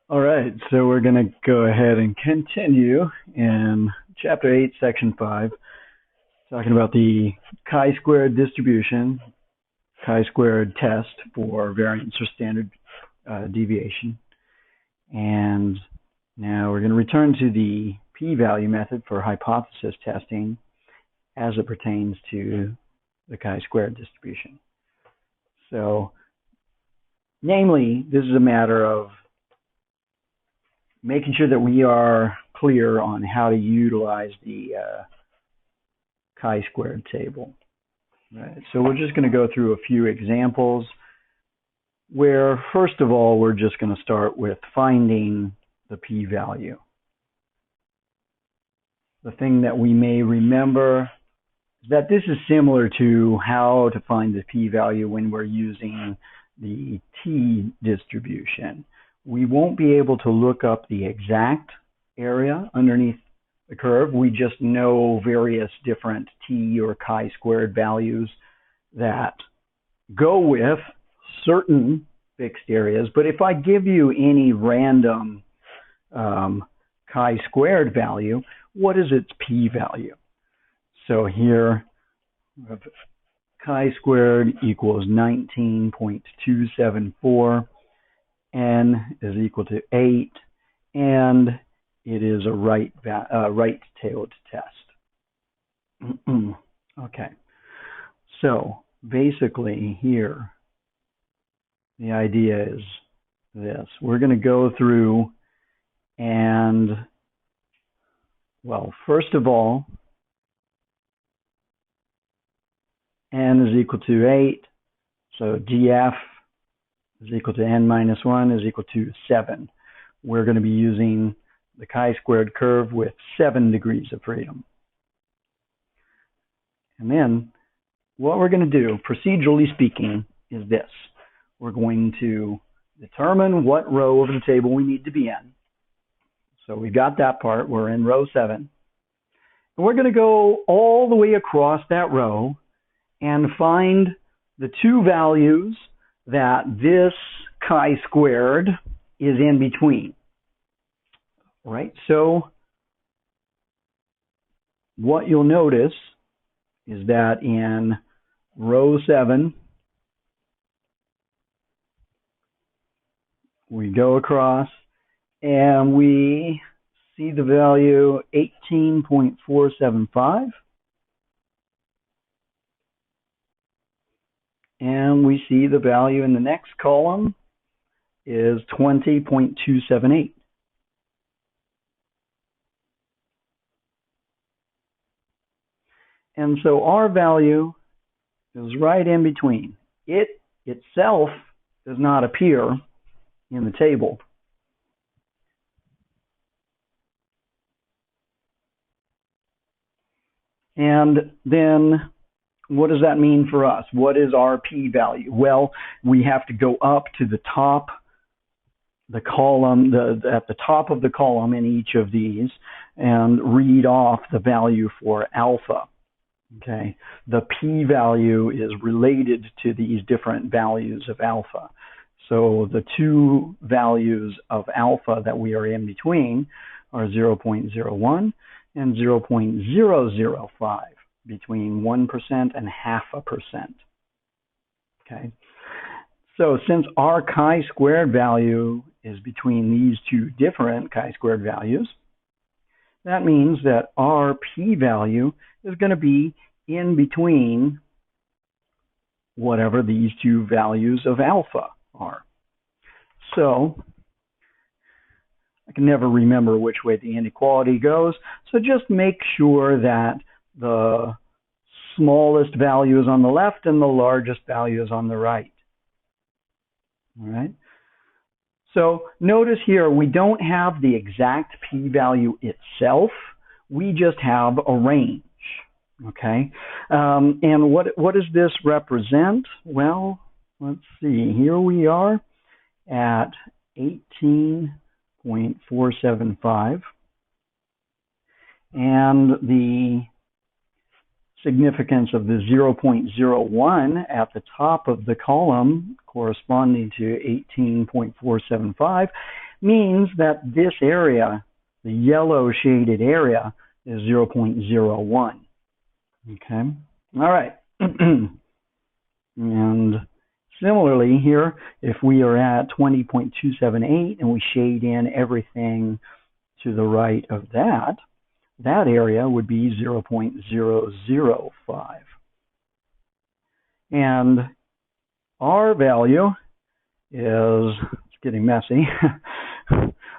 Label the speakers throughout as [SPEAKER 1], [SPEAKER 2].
[SPEAKER 1] All right, so we're going to go ahead and continue in Chapter 8, Section 5, talking about the chi-squared distribution, chi-squared test for variance or standard deviation. And now we're going to return to the p-value method for hypothesis testing as it pertains to the chi-squared distribution. So, namely, this is a matter of making sure that we are clear on how to utilize the chi-squared table. Right. So we're just going to go through a few examples where, first of all, we're just going to start with finding the p-value. The thing that we may remember is that this is similar to how to find the p-value when we're using the t-distribution. We won't be able to look up the exact area underneath the curve. We just know various different t or chi-squared values that go with certain fixed areas. But if I give you any random chi-squared value, what is its p-value? So here, chi-squared equals 19.274. N is equal to 8, and it is a right-tailed test. Okay, so basically here, the idea is this. We're going to go through and, well, first of all, N is equal to 8, so GF is equal to n minus 1 is equal to 7. We're going to be using the chi-squared curve with 7 degrees of freedom. And then what we're going to do, procedurally speaking, is this. We're going to determine what row of the table we need to be in. So we got that part. We're in row 7. And we're going to go all the way across that row and find the two values that this chi-squared is in between. Right? So what you'll notice is that in row 7, we go across and we see the value 18.475. And we see the value in the next column is 20.278. And so our value is right in between. It itself does not appear in the table. And then what does that mean for us? What is our p-value? Well, we have to go up to the top, the column, at the top of the column in each of these and read off the value for alpha. Okay, the p-value is related to these different values of alpha. So the two values of alpha that we are in between are 0.01 and 0.005. Between 1% and 0.5%. Okay, so since our chi-squared value is between these two different chi-squared values, that means that our p-value is going to be in between whatever these two values of alpha are. So I can never remember which way the inequality goes, so just make sure that the smallest value is on the left and the largest value is on the right. All right. So notice here we don't have the exact p-value itself. We just have a range. Okay. And what does this represent? Well, let's see. Here we are at 18.475. And the significance of the 0.01 at the top of the column corresponding to 18.475 means that this area, the yellow shaded area, is 0.01. Okay, all right. And similarly here, if we are at 20.278 and we shade in everything to the right of that, that area would be 0.005. And our value is, it's getting messy,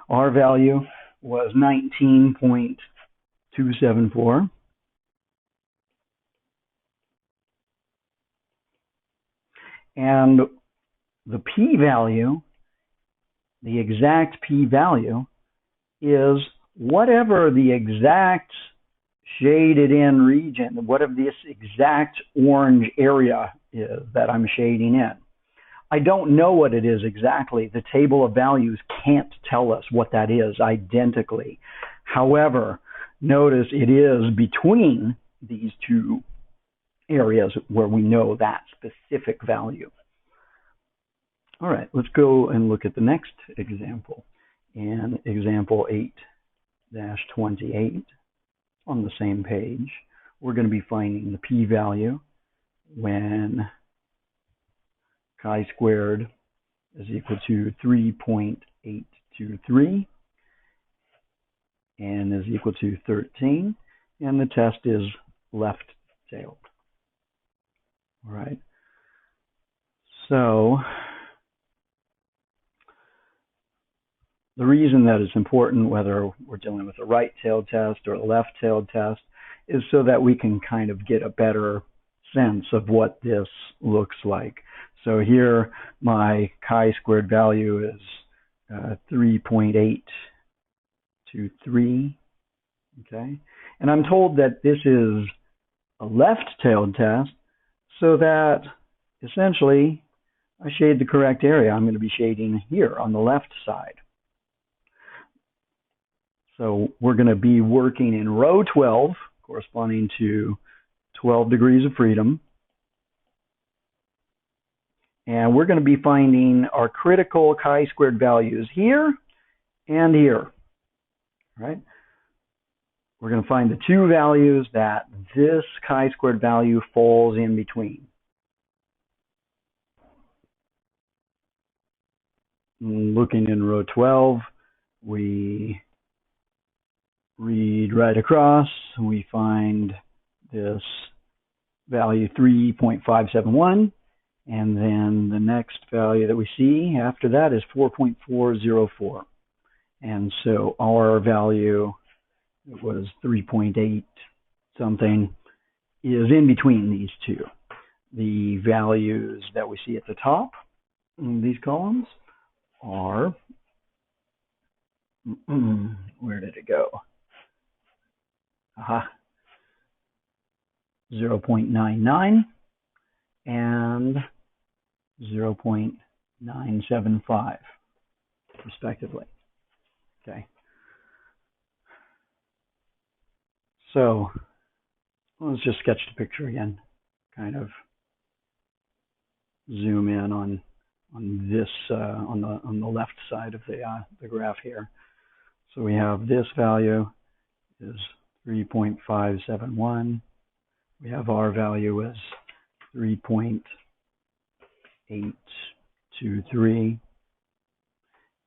[SPEAKER 1] our value was 19.274. And the p-value, the exact p-value, is whatever the exact shaded in region, whatever this exact orange area is that I'm shading in. I don't know what it is exactly. The table of values can't tell us what that is identically. However, notice it is between these two areas where we know that specific value. All right, let's go and look at the next example. In example 8-28, on the same page, we're going to be finding the p-value when chi-squared is equal to 3.823 and is equal to 13, and the test is left-tailed. All right, so the reason that it's important, whether we're dealing with a right-tailed test or a left-tailed test, is so that we can kind of get a better sense of what this looks like. So here, my chi-squared value is 3.823, okay? And I'm told that this is a left-tailed test, so that essentially I shade the correct area. I'm going to be shading here on the left side. So we're going to be working in row 12, corresponding to 12 degrees of freedom. And we're going to be finding our critical chi-squared values here and here. All right? We're going to find the two values that this chi-squared value falls in between. Looking in row 12, we read right across, we find this value 3.571, and then the next value that we see after that is 4.404. And so our value, it was 3.8 something, is in between these two. The values that we see at the top in these columns are, where did it go? 0.99 and 0.975 respectively. Okay. So let's just sketch the picture again, kind of zoom in on this on the left side of the graph here. So we have this value is 3.571. We have our value is 3.823.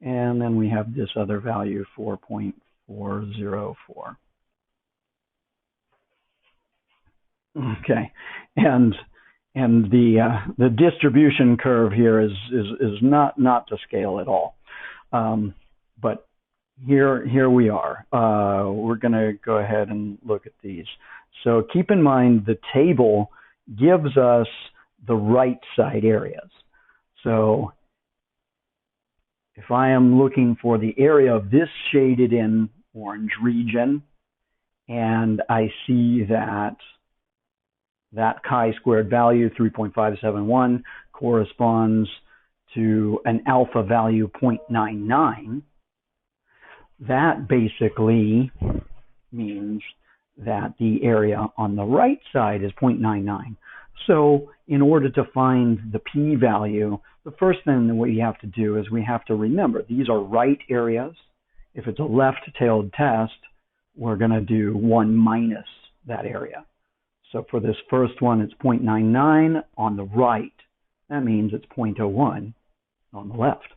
[SPEAKER 1] And then we have this other value, 4.404. Okay, and the distribution curve here is not to scale at all, but here we are. We're going to go ahead and look at these. So keep in mind the table gives us the right side areas. So if I am looking for the area of this shaded in orange region, and I see that chi-squared value, 3.571, corresponds to an alpha value 0.99, that basically means that the area on the right side is 0.99. So in order to find the p-value, the first thing that we have to do is we have to remember these are right areas. If it's a left-tailed test, we're going to do 1 minus that area. So for this first one, it's 0.99 on the right. That means it's 0.01 on the left.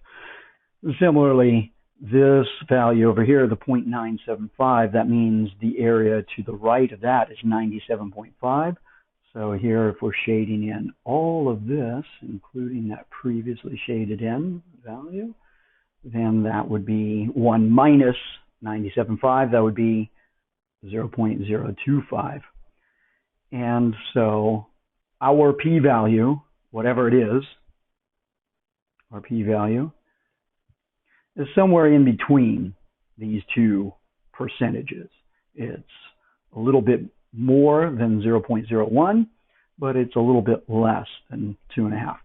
[SPEAKER 1] Similarly, this value over here, the 0.975, that means the area to the right of that is 97.5. So here, if we're shading in all of this, including that previously shaded in value, then that would be 1 minus 97.5. That would be 0.025. And so our p-value, whatever it is, our p-value, is somewhere in between these two percentages. It's a little bit more than 0.01, but it's a little bit less than 2.5%.